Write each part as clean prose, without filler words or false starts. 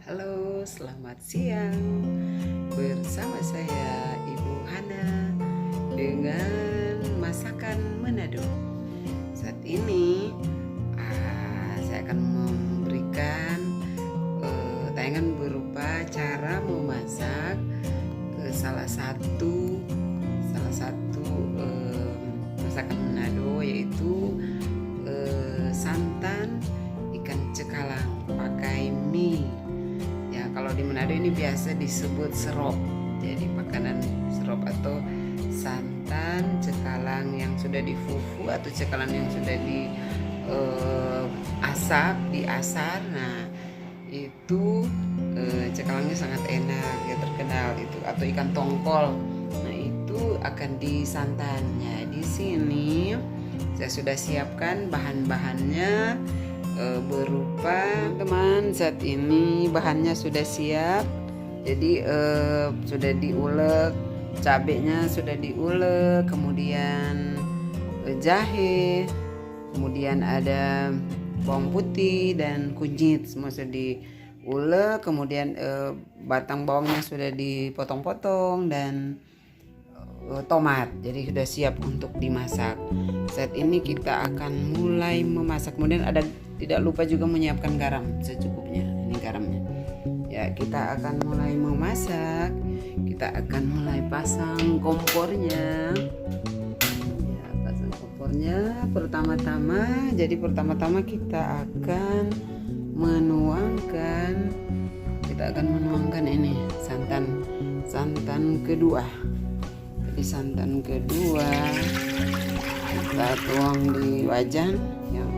Halo, selamat siang. Bersama saya Ibu Hana dengan masakan Manado. Saat ini saya akan memberikan tayangan berupa cara memasak salah satu masakan Manado, yaitu santan ikan cekalang pakai mie. Ya, kalau di Manado ini biasa disebut serop. Jadi makanan serop atau santan cekalang yang sudah difufu atau cekalang yang sudah diasar. Nah, itu cekalangnya sangat enak, ya terkenal itu, atau ikan tongkol. Nah, itu akan disantannya. Di sini saya sudah siapkan bahan-bahannya berupa teman. Saat ini bahannya sudah siap. Jadi sudah diulek, cabenya sudah diulek, kemudian jahe, kemudian ada bawang putih dan kunyit, semua sudah diulek. Kemudian batang bawangnya sudah dipotong-potong dan tomat, jadi sudah siap untuk dimasak. Saat ini kita akan mulai memasak. Kemudian tidak lupa juga menyiapkan garam secukupnya. Ini garamnya. Ya, kita akan mulai memasak. Kita akan mulai pasang kompornya. Ya, pasang kompornya pertama-tama. Jadi pertama-tama kita akan menuangkan ini santan kedua. Di santan kedua kita tuang di wajan yang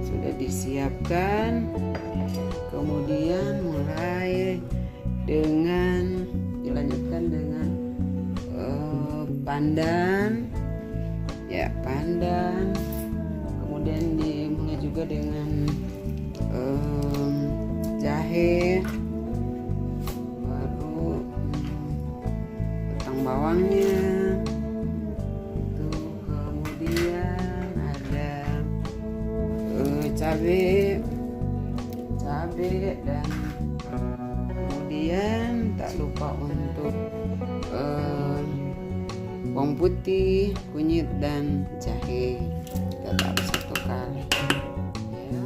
sudah disiapkan. Kemudian dilanjutkan dengan pandan, kemudian dimulai juga dengan jahe, baru batang bawangnya. Cabai dan kemudian tak lupa untuk bawang putih, kunyit dan jahe. Kita taruh satu kali ya.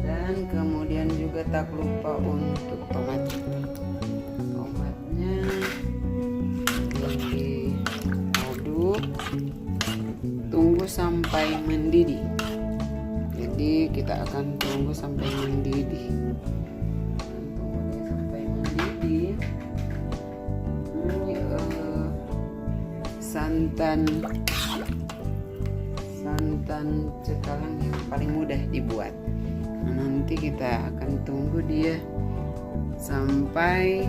Dan kemudian juga tak lupa untuk tomatnya diaduk, tunggu sampai mendidih. Jadi kita akan tunggu sampai mendidih. Ini santan cekalang yang paling mudah dibuat. Nah, nanti kita akan tunggu dia sampai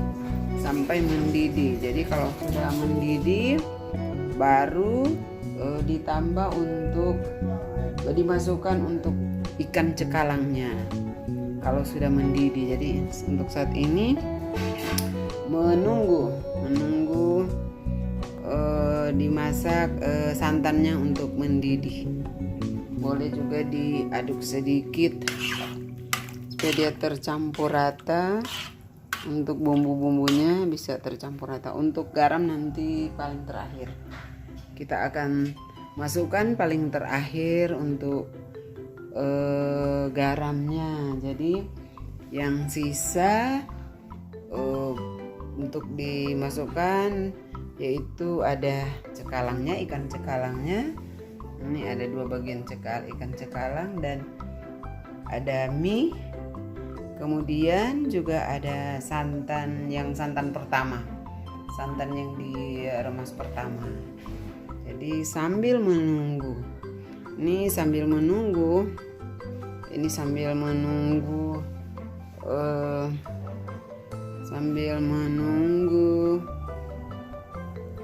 mendidih. Jadi kalau sudah mendidih baru ditambah untuk dimasukkan untuk ikan cekalangnya kalau sudah mendidih. Jadi untuk saat ini menunggu dimasak santannya untuk mendidih. Boleh juga diaduk sedikit supaya dia tercampur rata. Untuk bumbu-bumbunya bisa tercampur rata. Untuk garam nanti paling terakhir. Kita akan masukkan paling terakhir untuk garamnya. Jadi yang sisa untuk dimasukkan yaitu ada cekalangnya, ikan cekalangnya. Ini ada 2 bagian ikan cekalang dan ada mie. Kemudian juga ada santan pertama, santan yang diremas pertama. Jadi sambil menunggu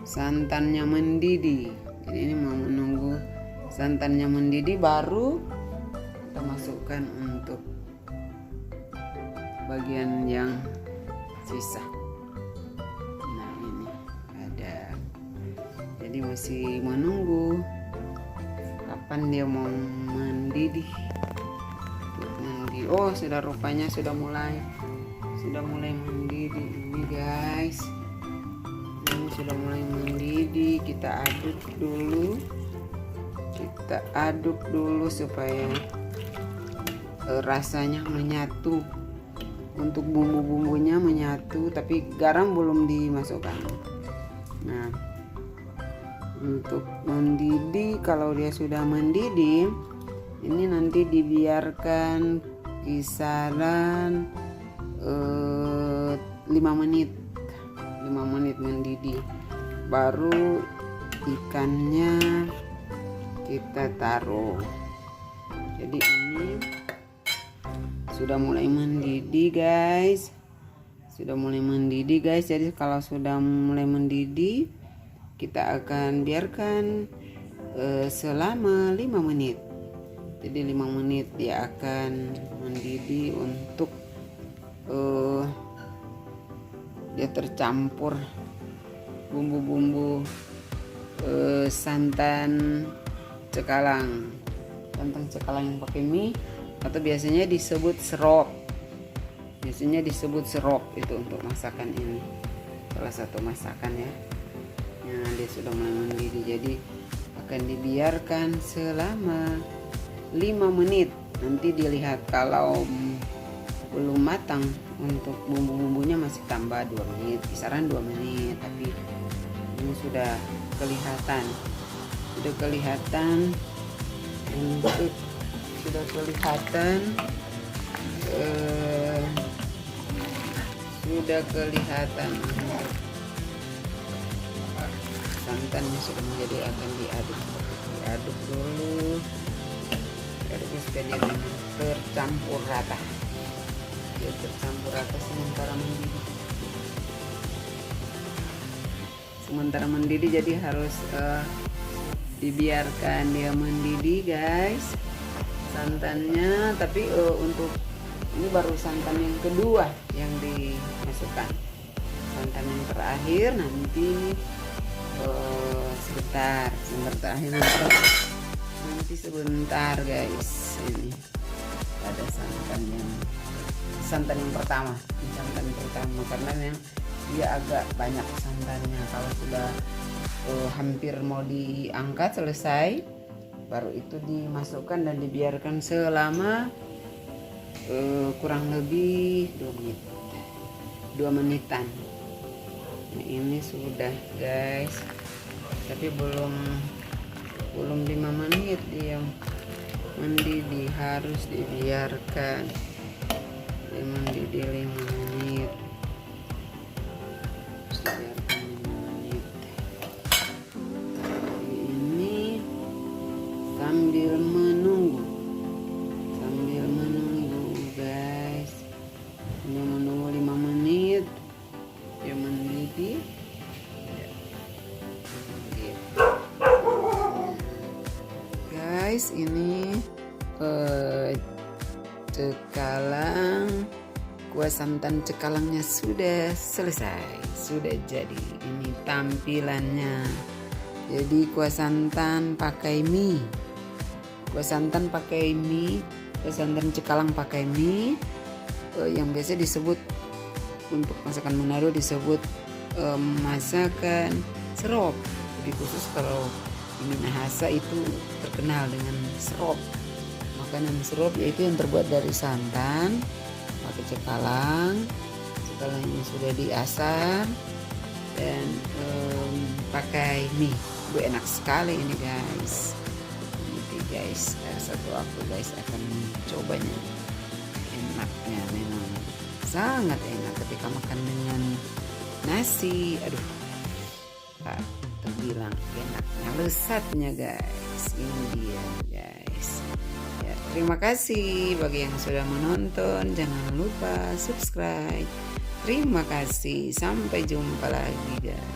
santannya mendidih. Jadi ini mau menunggu santannya mendidih baru kita masukkan untuk bagian yang sisa. Nah, ini ada. Jadi masih menunggu kapan dia mau mendidih. mendidih. Oh, sudah rupanya sudah mulai mendidih ini guys. Ini sudah mulai mendidih. Kita aduk dulu supaya rasanya menyatu. Untuk bumbu-bumbunya menyatu, tapi garam belum dimasukkan. Nah, untuk mendidih, kalau dia sudah mendidih, ini nanti dibiarkan kisaran 5 menit mendidih. Baru ikannya kita taruh. Jadi ini sudah mulai mendidih guys. Jadi kalau sudah mulai mendidih, kita akan biarkan selama 5 menit. Jadi 5 menit dia akan mendidih untuk dia tercampur bumbu-bumbu santan cekalang yang pakai mie, atau biasanya disebut serop. Itu untuk masakan ini, salah satu masakan ya. Nah, dia sudah mulai mendidih, jadi akan dibiarkan selama 5 menit. Nanti dilihat kalau belum matang, untuk bumbu-bumbunya masih tambah 2 menit, kisaran 2 menit. Tapi ini sudah kelihatan santannya sudah menjadi, akan diaduk dulu supaya dia tercampur rata. Sementara mendidih jadi harus dibiarkan dia mendidih guys santannya. Tapi untuk ini baru santan yang kedua yang dimasukkan. Santan yang terakhir nanti sebentar guys. Ini ada santan yang pertama karena yang dia agak banyak santannya. Kalau sudah hampir mau diangkat selesai, baru itu dimasukkan dan dibiarkan selama kurang lebih 2 menitan. Nah, ini sudah guys, tapi belum 5 menit dia mendidih. Harus dibiarkan dia mendidih 5 menit. Ini sambil menunggu guys, ini menunggu 5 menit dia mendidih. Guys, ini kuah santan cekalangnya sudah selesai, sudah jadi. Ini tampilannya. Jadi kuah santan cekalang pakai mie, yang biasa disebut untuk masakan Manado disebut masakan serop. Lebih khusus kalau di Minahasa itu terkenal dengan serop. Makanan serop yaitu yang terbuat dari santan pakai cekalang yang sudah diasar dan pakai mie. Enak sekali ini guys. Ini guys, satu aku guys akan mencobanya. Enaknya memang sangat enak ketika makan dengan nasi. Aduh, tak terbilang enaknya, lezatnya guys. Ini dia guys. Ya, terima kasih bagi yang sudah menonton. Jangan lupa subscribe. Terima kasih. Sampai jumpa lagi guys.